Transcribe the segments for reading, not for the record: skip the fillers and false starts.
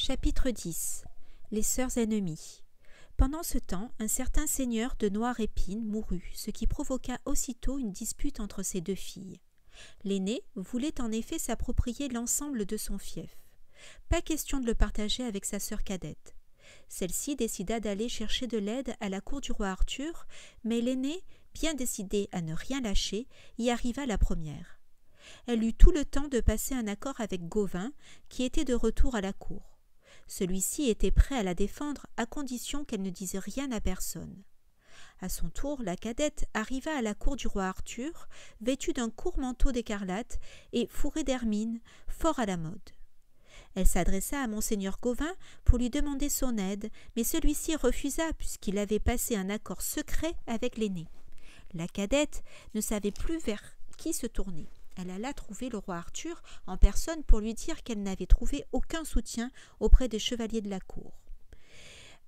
Chapitre 10. Les sœurs ennemies. Pendant ce temps, un certain seigneur de Noirépine mourut, ce qui provoqua aussitôt une dispute entre ses deux filles. L'aînée voulait en effet s'approprier l'ensemble de son fief. Pas question de le partager avec sa sœur cadette. Celle-ci décida d'aller chercher de l'aide à la cour du roi Arthur, mais l'aînée, bien décidée à ne rien lâcher, y arriva la première. Elle eut tout le temps de passer un accord avec Gauvin, qui était de retour à la cour. Celui-ci était prêt à la défendre à condition qu'elle ne dise rien à personne. À son tour, la cadette arriva à la cour du roi Arthur, vêtue d'un court manteau d'écarlate et fourrée d'hermine, fort à la mode. Elle s'adressa à monseigneur Gauvin pour lui demander son aide, mais celui-ci refusa puisqu'il avait passé un accord secret avec l'aînée. La cadette ne savait plus vers qui se tourner. Elle alla trouver le roi Arthur en personne pour lui dire qu'elle n'avait trouvé aucun soutien auprès des chevaliers de la cour.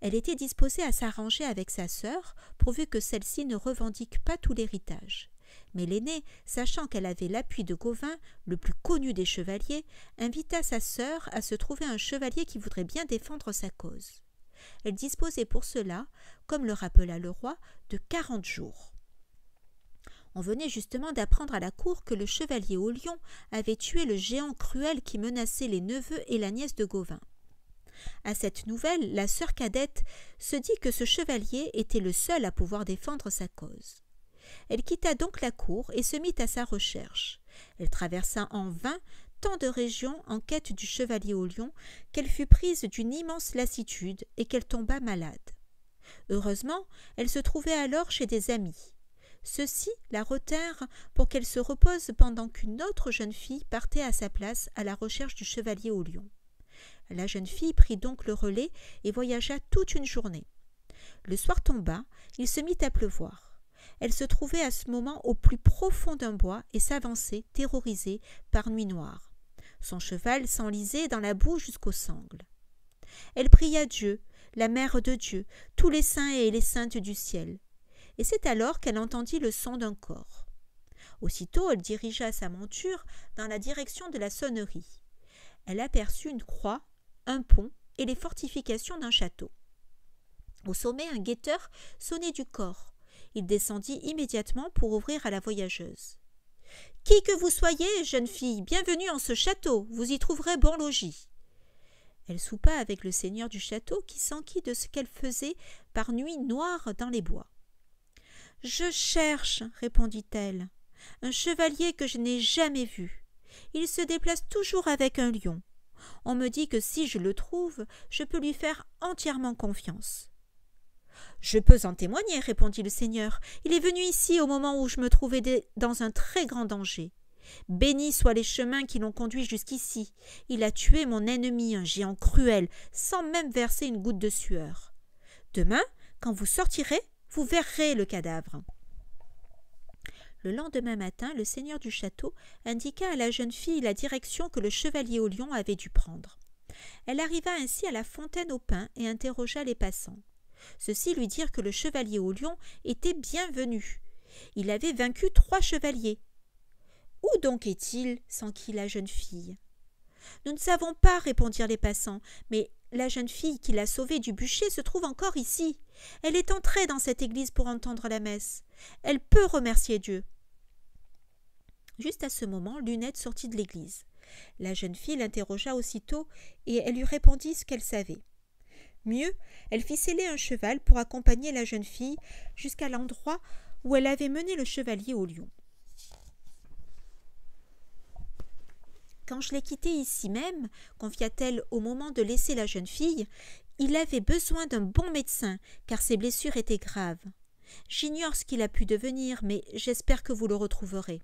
Elle était disposée à s'arranger avec sa sœur, pourvu que celle-ci ne revendique pas tout l'héritage. Mais l'aînée, sachant qu'elle avait l'appui de Gauvin, le plus connu des chevaliers, invita sa sœur à se trouver un chevalier qui voudrait bien défendre sa cause. Elle disposait pour cela, comme le rappela le roi, de 40 jours. On venait justement d'apprendre à la cour que le chevalier au lion avait tué le géant cruel qui menaçait les neveux et la nièce de Gauvin. À cette nouvelle, la sœur cadette se dit que ce chevalier était le seul à pouvoir défendre sa cause. Elle quitta donc la cour et se mit à sa recherche. Elle traversa en vain tant de régions en quête du chevalier au lion qu'elle fut prise d'une immense lassitude et qu'elle tomba malade. Heureusement, elle se trouvait alors chez des amis. Ceux-ci la retinrent pour qu'elle se repose pendant qu'une autre jeune fille partait à sa place à la recherche du chevalier au lion. La jeune fille prit donc le relais et voyagea toute une journée. Le soir tomba, il se mit à pleuvoir. Elle se trouvait à ce moment au plus profond d'un bois et s'avançait, terrorisée par nuit noire. Son cheval s'enlisait dans la boue jusqu'aux sangles. Elle pria Dieu, la mère de Dieu, tous les saints et les saintes du ciel. Et c'est alors qu'elle entendit le son d'un cor. Aussitôt, elle dirigea sa monture dans la direction de la sonnerie. Elle aperçut une croix, un pont et les fortifications d'un château. Au sommet, un guetteur sonnait du cor. Il descendit immédiatement pour ouvrir à la voyageuse. « Qui que vous soyez, jeune fille, bienvenue en ce château, vous y trouverez bon logis. » Elle soupa avec le seigneur du château qui s'enquit de ce qu'elle faisait par nuit noire dans les bois. « Je cherche, répondit-elle, un chevalier que je n'ai jamais vu. Il se déplace toujours avec un lion. On me dit que si je le trouve, je peux lui faire entièrement confiance. »« Je peux en témoigner, répondit le seigneur. Il est venu ici au moment où je me trouvais dans un très grand danger. Bénis soient les chemins qui l'ont conduit jusqu'ici. Il a tué mon ennemi, un géant cruel, sans même verser une goutte de sueur. Demain, quand vous sortirez, vous verrez le cadavre. » Le lendemain matin, le seigneur du château indiqua à la jeune fille la direction que le chevalier au lion avait dû prendre. Elle arriva ainsi à la fontaine au pain et interrogea les passants. Ceux-ci lui dirent que le chevalier au lion était bienvenu. Il avait vaincu 3 chevaliers. « Où donc est-il » s'enquit la jeune fille. « Nous ne savons pas, répondirent les passants, mais la jeune fille qui l'a sauvée du bûcher se trouve encore ici. Elle est entrée dans cette église pour entendre la messe. Elle peut remercier Dieu. » Juste à ce moment, Lunette sortit de l'église. La jeune fille l'interrogea aussitôt et elle lui répondit ce qu'elle savait. Mieux, elle fit seller un cheval pour accompagner la jeune fille jusqu'à l'endroit où elle avait mené le chevalier au lion. « Quand je l'ai quitté ici même, confia-t-elle au moment de laisser la jeune fille, il avait besoin d'un bon médecin, car ses blessures étaient graves. J'ignore ce qu'il a pu devenir, mais j'espère que vous le retrouverez. »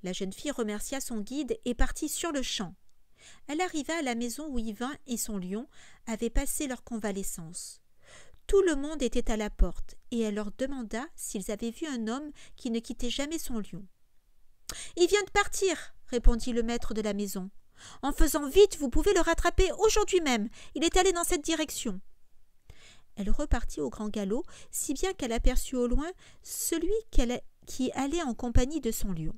La jeune fille remercia son guide et partit sur le champ. Elle arriva à la maison où Yvain et son lion avaient passé leur convalescence. Tout le monde était à la porte, et elle leur demanda s'ils avaient vu un homme qui ne quittait jamais son lion. « Il vient de partir !» répondit le maître de la maison. « En faisant vite, vous pouvez le rattraper aujourd'hui même. Il est allé dans cette direction. » Elle repartit au grand galop, si bien qu'elle aperçut au loin celui qui allait en compagnie de son lion.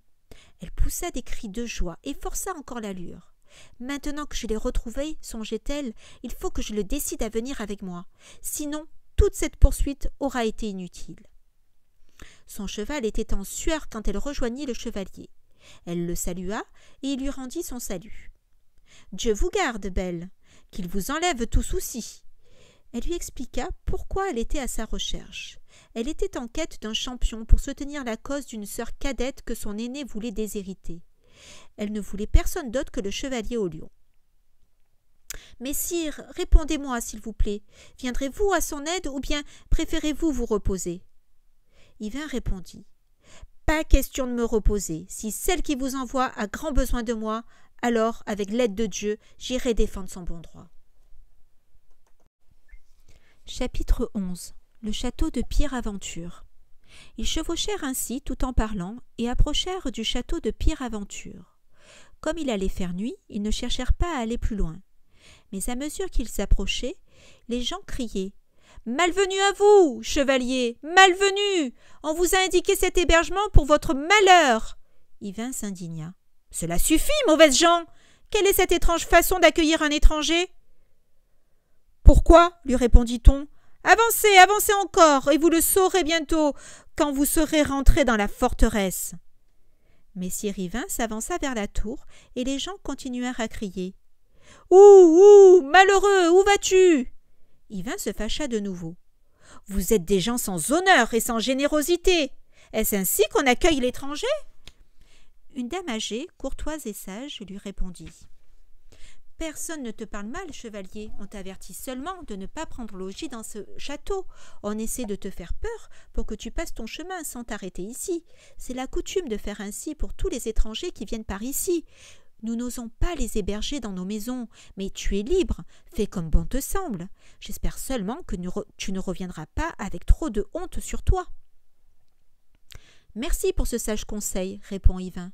Elle poussa des cris de joie et força encore l'allure. Maintenant que je l'ai retrouvé, songeait-elle, il faut que je le décide à venir avec moi. Sinon, toute cette poursuite aura été inutile. Son cheval était en sueur quand elle rejoignit le chevalier. Elle le salua et il lui rendit son salut. « Dieu vous garde, belle, qu'il vous enlève tout souci. » Elle lui expliqua pourquoi elle était à sa recherche. Elle était en quête d'un champion pour soutenir la cause d'une sœur cadette que son aîné voulait déshériter. Elle ne voulait personne d'autre que le chevalier au lion. « Mais sire, répondez-moi, s'il vous plaît. Viendrez-vous à son aide ou bien préférez-vous vous reposer ?» Yvain répondit. « Pas question de me reposer. Si celle qui vous envoie a grand besoin de moi, alors, avec l'aide de Dieu, j'irai défendre son bon droit. » Chapitre 11. Le château de Pyraventure. Ils chevauchèrent ainsi tout en parlant et approchèrent du château de Pyraventure. Comme il allait faire nuit, ils ne cherchèrent pas à aller plus loin. Mais à mesure qu'ils s'approchaient, les gens criaient « Malvenue à vous, chevalier, malvenue! On vous a indiqué cet hébergement pour votre malheur !» Yvain s'indigna. « Cela suffit, mauvaises gens! Quelle est cette étrange façon d'accueillir un étranger ?»« Pourquoi ?» lui répondit-on. « Avancez, avancez encore, et vous le saurez bientôt, quand vous serez rentrés dans la forteresse. » Messire Yvain s'avança vers la tour, et les gens continuèrent à crier. « Ouh, malheureux, où vas-tu » Yvain se fâcha de nouveau. « Vous êtes des gens sans honneur et sans générosité. Est-ce ainsi qu'on accueille l'étranger ?» Une dame âgée, courtoise et sage, lui répondit. « Personne ne te parle mal, chevalier. On t'avertit seulement de ne pas prendre logis dans ce château. On essaie de te faire peur pour que tu passes ton chemin sans t'arrêter ici. C'est la coutume de faire ainsi pour tous les étrangers qui viennent par ici. Nous n'osons pas les héberger dans nos maisons, mais tu es libre, fais comme bon te semble. J'espère seulement que tu ne reviendras pas avec trop de honte sur toi. »« Merci pour ce sage conseil, répond Yvain.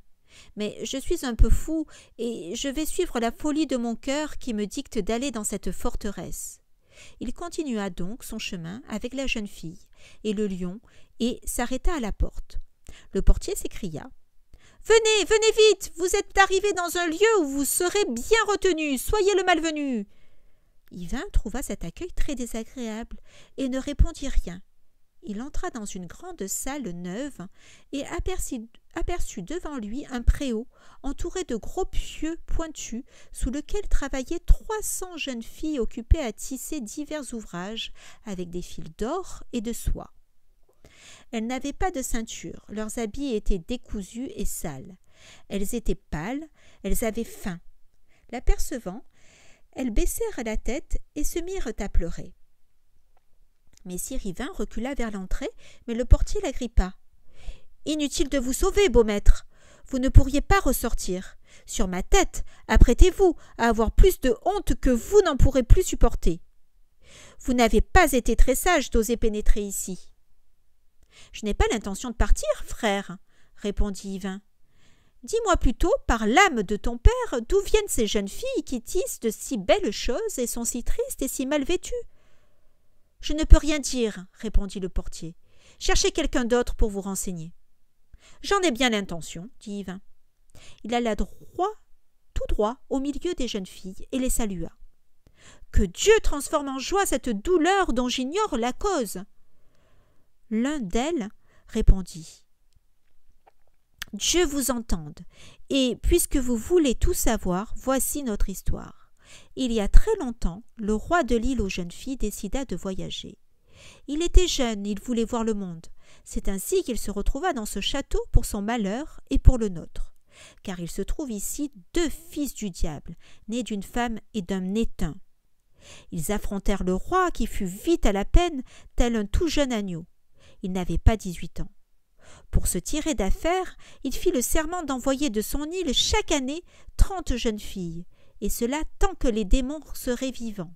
Mais je suis un peu fou et je vais suivre la folie de mon cœur qui me dicte d'aller dans cette forteresse. » Il continua donc son chemin avec la jeune fille et le lion et s'arrêta à la porte. Le portier s'écria. « Venez, venez vite, vous êtes arrivés dans un lieu où vous serez bien retenus, soyez le malvenu. » Yvain trouva cet accueil très désagréable et ne répondit rien. Il entra dans une grande salle neuve et aperçut devant lui un préau entouré de gros pieux pointus sous lequel travaillaient 300 jeunes filles occupées à tisser divers ouvrages avec des fils d'or et de soie. Elles n'avaient pas de ceinture, leurs habits étaient décousus et sales. Elles étaient pâles, elles avaient faim. L'apercevant, elles baissèrent la tête et se mirent à pleurer. Messire Yvain recula vers l'entrée, mais le portier l'agrippa. « Inutile de vous sauver, beau maître. Vous ne pourriez pas ressortir. Sur ma tête, apprêtez-vous à avoir plus de honte que vous n'en pourrez plus supporter. Vous n'avez pas été très sage d'oser pénétrer ici. »« Je n'ai pas l'intention de partir, frère, » répondit Yvain. « Dis-moi plutôt, par l'âme de ton père, d'où viennent ces jeunes filles qui tissent de si belles choses et sont si tristes et si mal vêtues. »« Je ne peux rien dire, » répondit le portier. « Cherchez quelqu'un d'autre pour vous renseigner. »« J'en ai bien l'intention, » dit Yvain. Il alla tout droit au milieu des jeunes filles et les salua. « Que Dieu transforme en joie cette douleur dont j'ignore la cause. » L'un d'elles répondit. « Dieu vous entende, et puisque vous voulez tout savoir, voici notre histoire. Il y a très longtemps, le roi de l'île aux jeunes filles décida de voyager. Il était jeune, il voulait voir le monde. C'est ainsi qu'il se retrouva dans ce château pour son malheur et pour le nôtre. Car il se trouve ici 2 fils du diable, nés d'une femme et d'un éteint. Ils affrontèrent le roi qui fut vite à la peine, tel un tout jeune agneau. Il n'avait pas 18 ans. Pour se tirer d'affaire, il fit le serment d'envoyer de son île chaque année 30 jeunes filles, et cela tant que les démons seraient vivants.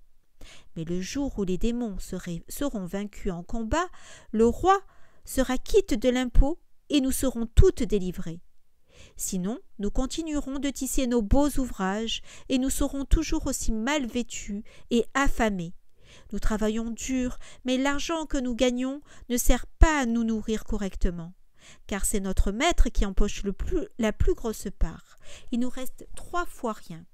Mais le jour où les démons seront vaincus en combat, le roi sera quitte de l'impôt et nous serons toutes délivrées. Sinon, nous continuerons de tisser nos beaux ouvrages et nous serons toujours aussi mal vêtus et affamés. Nous travaillons dur, mais l'argent que nous gagnons ne sert pas à nous nourrir correctement, car c'est notre maître qui empoche la plus grosse part. Il nous reste 3 fois rien.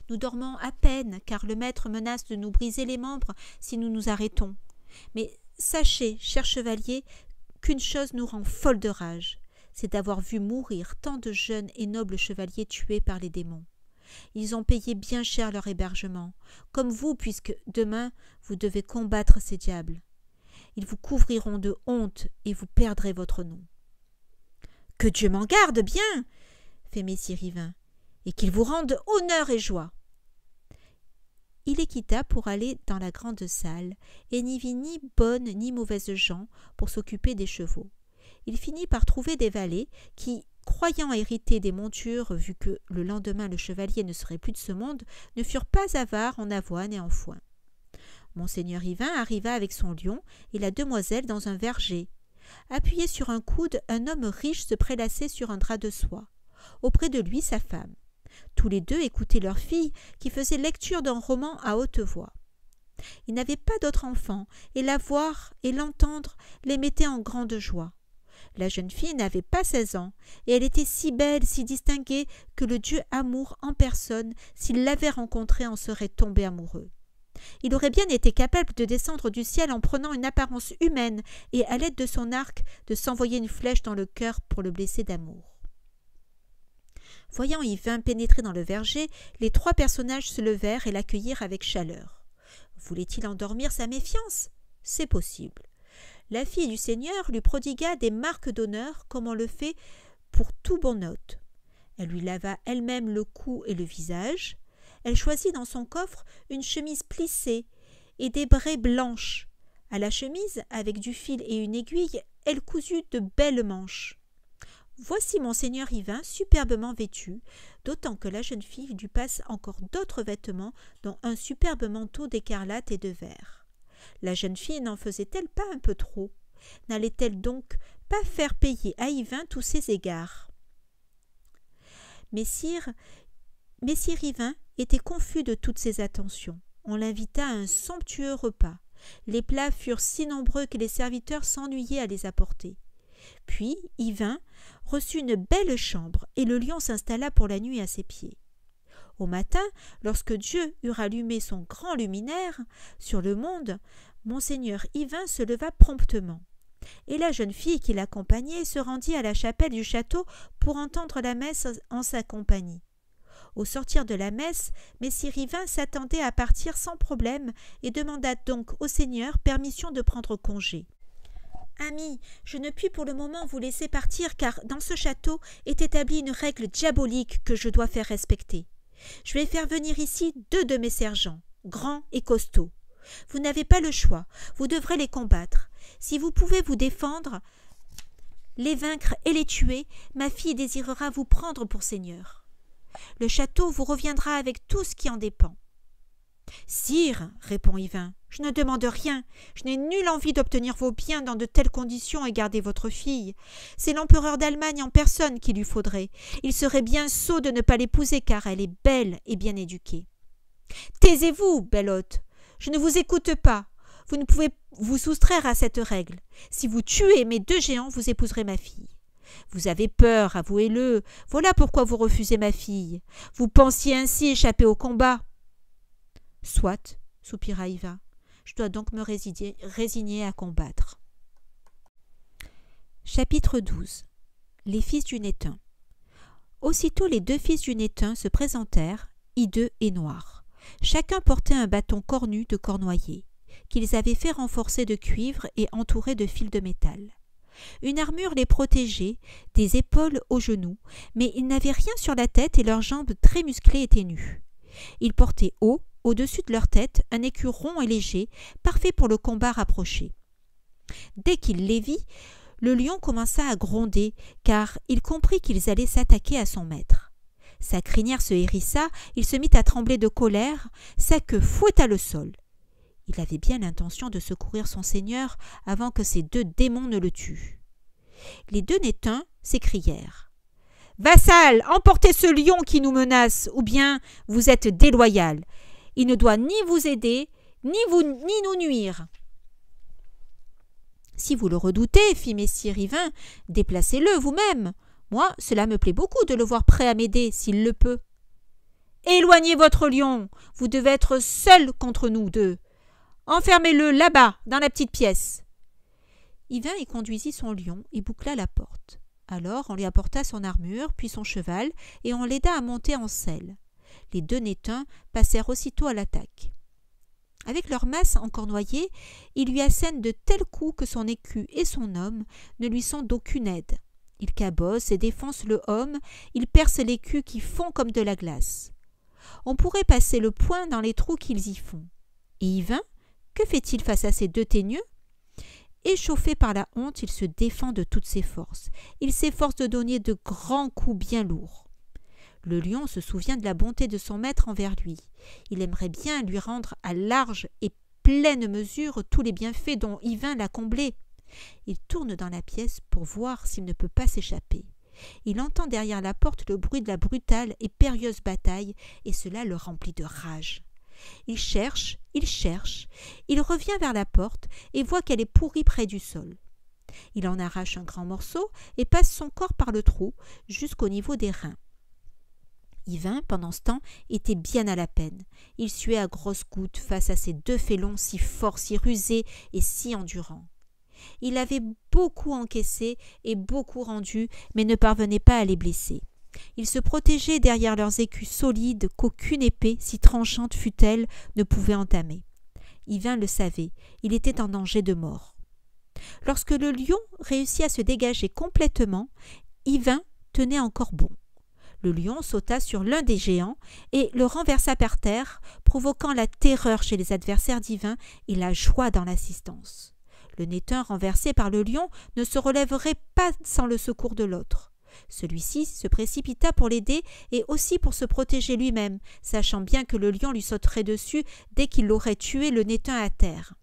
Nous dormons à peine, car le maître menace de nous briser les membres si nous nous arrêtons. Mais sachez, cher chevalier, qu'une chose nous rend folle de rage, c'est d'avoir vu mourir tant de jeunes et nobles chevaliers tués par les démons. Ils ont payé bien cher leur hébergement, comme vous, puisque demain vous devez combattre ces diables. Ils vous couvriront de honte et vous perdrez votre nom. « Que Dieu m'en garde bien !» fait messire Yvain, « et qu'il vous rende honneur et joie !» Il les quitta pour aller dans la grande salle et n'y vit ni bonnes ni mauvaises gens pour s'occuper des chevaux. Il finit par trouver des valets qui, croyant hériter des montures vu que le lendemain le chevalier ne serait plus de ce monde, ne furent pas avares en avoine et en foin. Monseigneur Yvain arriva avec son lion et la demoiselle dans un verger. Appuyé sur un coude, un homme riche se prélassait sur un drap de soie. Auprès de lui, sa femme. Tous les deux écoutaient leur fille qui faisait lecture d'un roman à haute voix. Ils n'avaient pas d'autre enfant, et la voir et l'entendre les mettait en grande joie. La jeune fille n'avait pas 16 ans, et elle était si belle, si distinguée, que le dieu Amour en personne, s'il l'avait rencontrée, en serait tombé amoureux. Il aurait bien été capable de descendre du ciel en prenant une apparence humaine et, à l'aide de son arc, de s'envoyer une flèche dans le cœur pour le blesser d'amour. Voyant Yvain pénétrer dans le verger, les 3 personnages se levèrent et l'accueillirent avec chaleur. Voulait-il endormir sa méfiance? C'est possible. La fille du seigneur lui prodigua des marques d'honneur comme on le fait pour tout bon hôte. Elle lui lava elle-même le cou et le visage. Elle choisit dans son coffre une chemise plissée et des braies blanches. À la chemise, avec du fil et une aiguille, elle cousut de belles manches. Voici monseigneur Yvain superbement vêtu, d'autant que la jeune fille lui passe encore d'autres vêtements, dont un superbe manteau d'écarlate et de vert. La jeune fille n'en faisait-elle pas un peu trop? N'allait-elle donc pas faire payer à Yvain tous ses égards? Messire Yvain était confus de toutes ces attentions. On l'invita à un somptueux repas. Les plats furent si nombreux que les serviteurs s'ennuyaient à les apporter. Puis Yvain reçut une belle chambre et le lion s'installa pour la nuit à ses pieds. Au matin, lorsque Dieu eut rallumé son grand luminaire sur le monde, monseigneur Yvain se leva promptement. Et la jeune fille qui l'accompagnait se rendit à la chapelle du château pour entendre la messe en sa compagnie. Au sortir de la messe, messire Yvain s'attendait à partir sans problème et demanda donc au seigneur permission de prendre congé. « Ami, je ne puis pour le moment vous laisser partir car dans ce château est établie une règle diabolique que je dois faire respecter. Je vais faire venir ici 2 de mes sergents, grands et costauds. Vous n'avez pas le choix, vous devrez les combattre. Si vous pouvez vous défendre, les vaincre et les tuer, ma fille désirera vous prendre pour seigneur. Le château vous reviendra avec tout ce qui en dépend. »« Sire, répond Yvain, je ne demande rien, je n'ai nulle envie d'obtenir vos biens dans de telles conditions et garder votre fille. C'est l'empereur d'Allemagne en personne qu'il lui faudrait. Il serait bien sot de ne pas l'épouser car elle est belle et bien éduquée. »« Taisez-vous, belle hôte, je ne vous écoute pas. Vous ne pouvez vous soustraire à cette règle. Si vous tuez mes 2 géants, vous épouserez ma fille. Vous avez peur, avouez-le. Voilà pourquoi vous refusez ma fille. Vous pensiez ainsi échapper au combat. »« Soit, soupira Yvain. Je dois donc me résigner à combattre. » Chapitre 12. Les fils du Nétun. Aussitôt les 2 fils du Nétun se présentèrent, hideux et noirs. Chacun portait un bâton cornu de cornoyer, qu'ils avaient fait renforcer de cuivre et entouré de fils de métal. Une armure les protégeait, des épaules aux genoux, mais ils n'avaient rien sur la tête et leurs jambes très musclées étaient nues. Ils portaient haut, au-dessus de leur tête, un écu rond et léger, parfait pour le combat rapproché. Dès qu'il les vit, le lion commença à gronder, car il comprit qu'ils allaient s'attaquer à son maître. Sa crinière se hérissa, il se mit à trembler de colère, sa queue fouetta le sol. Il avait bien l'intention de secourir son seigneur avant que ces 2 démons ne le tuent. Les 2 Nétins s'écrièrent. « Vassal, emportez ce lion qui nous menace, ou bien vous êtes déloyal. Il ne doit ni vous aider, ni nous nuire. »« Si vous le redoutez, fit messire Yvain, déplacez-le vous-même. Moi, cela me plaît beaucoup de le voir prêt à m'aider, s'il le peut. »« Éloignez votre lion, vous devez être seul contre nous deux. Enfermez-le là-bas, dans la petite pièce. Yvain y conduisit son lion et boucla la porte. Alors on lui apporta son armure, puis son cheval, et on l'aida à monter en selle. Les deux Nétins passèrent aussitôt à l'attaque. Avec leur masse encore noyée, ils lui assènent de tels coups que son écu et son homme ne lui sont d'aucune aide. Ils cabossent et défoncent le homme, ils percent l'écu qui fond comme de la glace. On pourrait passer le poing dans les trous qu'ils y font. Et Yvain, que fait-il face à ces deux teigneux ? Échauffé par la honte, il se défend de toutes ses forces. Il s'efforce de donner de grands coups bien lourds. Le lion se souvient de la bonté de son maître envers lui. Il aimerait bien lui rendre à large et pleine mesure tous les bienfaits dont Yvain l'a comblé. Il tourne dans la pièce pour voir s'il ne peut pas s'échapper. Il entend derrière la porte le bruit de la brutale et périlleuse bataille, et cela le remplit de rage. Il cherche, il revient vers la porte et voit qu'elle est pourrie près du sol. Il en arrache un grand morceau et passe son corps par le trou jusqu'au niveau des reins. Yvain, pendant ce temps, était bien à la peine. Il suait à grosses gouttes face à ces deux félons si forts, si rusés et si endurants. Il avait beaucoup encaissé et beaucoup rendu, mais ne parvenait pas à les blesser. Ils se protégeaient derrière leurs écus solides qu'aucune épée, si tranchante fût-elle, ne pouvait entamer. Yvain le savait, il était en danger de mort. Lorsque le lion réussit à se dégager complètement, Yvain tenait encore bon. Le lion sauta sur l'un des géants et le renversa par terre, provoquant la terreur chez les adversaires d'Yvain et la joie dans l'assistance. Le Nétin renversé par le lion ne se relèverait pas sans le secours de l'autre. Celui-ci se précipita pour l'aider et aussi pour se protéger lui-même, sachant bien que le lion lui sauterait dessus dès qu'il l'aurait tué le Nétin à terre.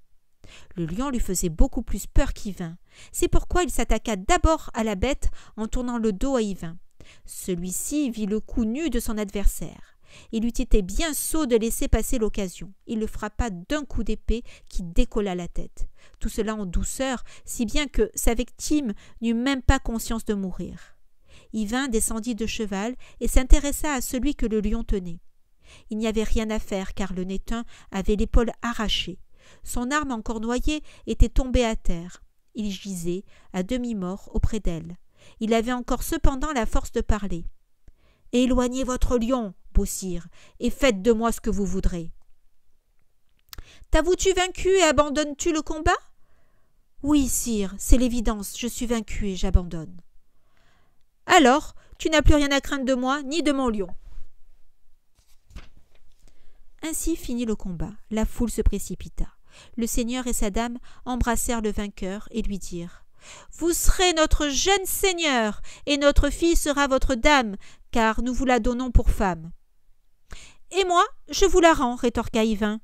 Le lion lui faisait beaucoup plus peur qu'Yvain. C'est pourquoi il s'attaqua d'abord à la bête en tournant le dos à Yvain. Celui-ci vit le cou nu de son adversaire. Il eût été bien sot de laisser passer l'occasion. Il le frappa d'un coup d'épée qui décolla la tête. Tout cela en douceur, si bien que sa victime n'eut même pas conscience de mourir. Yvain descendit de cheval et s'intéressa à celui que le lion tenait. Il n'y avait rien à faire car le Nétin avait l'épaule arrachée. Son arme encore noyée était tombée à terre. Il gisait, à demi-mort, auprès d'elle. Il avait encore cependant la force de parler. « Éloignez votre lion, beau sire, et faites de moi ce que vous voudrez. »« T'avoues-tu vaincu et abandonnes-tu le combat ?»« Oui, sire, c'est l'évidence, je suis vaincu et j'abandonne. »« Alors, tu n'as plus rien à craindre de moi, ni de mon lion. » Ainsi finit le combat. La foule se précipita. Le seigneur et sa dame embrassèrent le vainqueur et lui dirent « Vous serez notre jeune seigneur, et notre fille sera votre dame, car nous vous la donnons pour femme. »« Et moi, je vous la rends, rétorqua Yvain.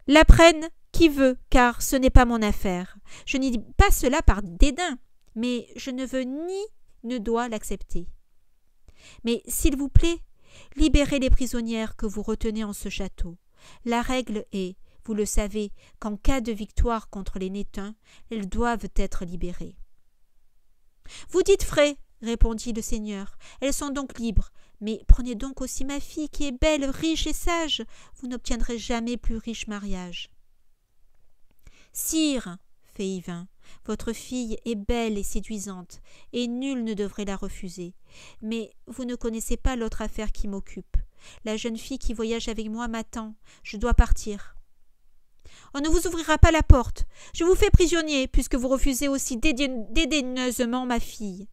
La prenne qui veut, car ce n'est pas mon affaire. Je ne dis pas cela par dédain, mais je ne veux ni ne dois l'accepter. Mais s'il vous plaît, libérez les prisonnières que vous retenez en ce château. La règle est, vous le savez, qu'en cas de victoire contre les Nétins, elles doivent être libérées. « Vous dites vrai, répondit le seigneur. Elles sont donc libres. Mais prenez donc aussi ma fille qui est belle, riche et sage. Vous n'obtiendrez jamais plus riche mariage. »« Sire, fait Yvain, votre fille est belle et séduisante, et nul ne devrait la refuser. Mais vous ne connaissez pas l'autre affaire qui m'occupe. La jeune fille qui voyage avec moi m'attend. Je dois partir. »« On ne vous ouvrira pas la porte. Je vous fais prisonnier, puisque vous refusez aussi dédaigneusement ma fille. »«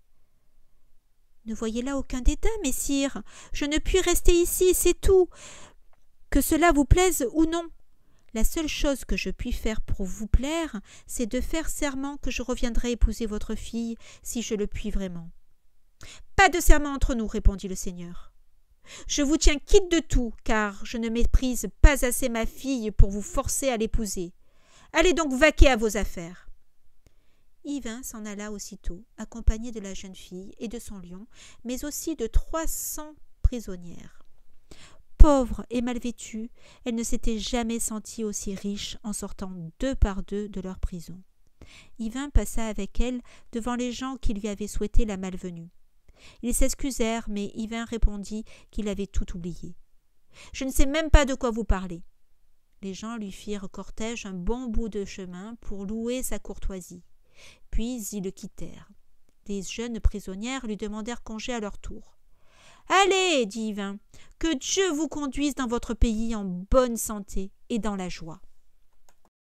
Ne voyez là aucun dédain, messire. Je ne puis rester ici, c'est tout. Que cela vous plaise ou non. La seule chose que je puis faire pour vous plaire, c'est de faire serment que je reviendrai épouser votre fille, si je le puis vraiment. »« Pas de serment entre nous, répondit le seigneur. Je vous tiens quitte de tout, car je ne méprise pas assez ma fille pour vous forcer à l'épouser. Allez donc vaquer à vos affaires. » Yvain s'en alla aussitôt, accompagné de la jeune fille et de son lion, mais aussi de 300 prisonnières. Pauvre et mal vêtue, elle ne s'était jamais sentie aussi riche en sortant deux par deux de leur prison. Yvain passa avec elle devant les gens qui lui avaient souhaité la malvenue. Ils s'excusèrent, mais Yvain répondit qu'il avait tout oublié. Je ne sais même pas de quoi vous parlez. » Les gens lui firent cortège un bon bout de chemin pour louer sa courtoisie. Puis ils le quittèrent. Les jeunes prisonnières lui demandèrent congé à leur tour. « Allez, dit Yvain, que Dieu vous conduise dans votre pays en bonne santé et dans la joie. »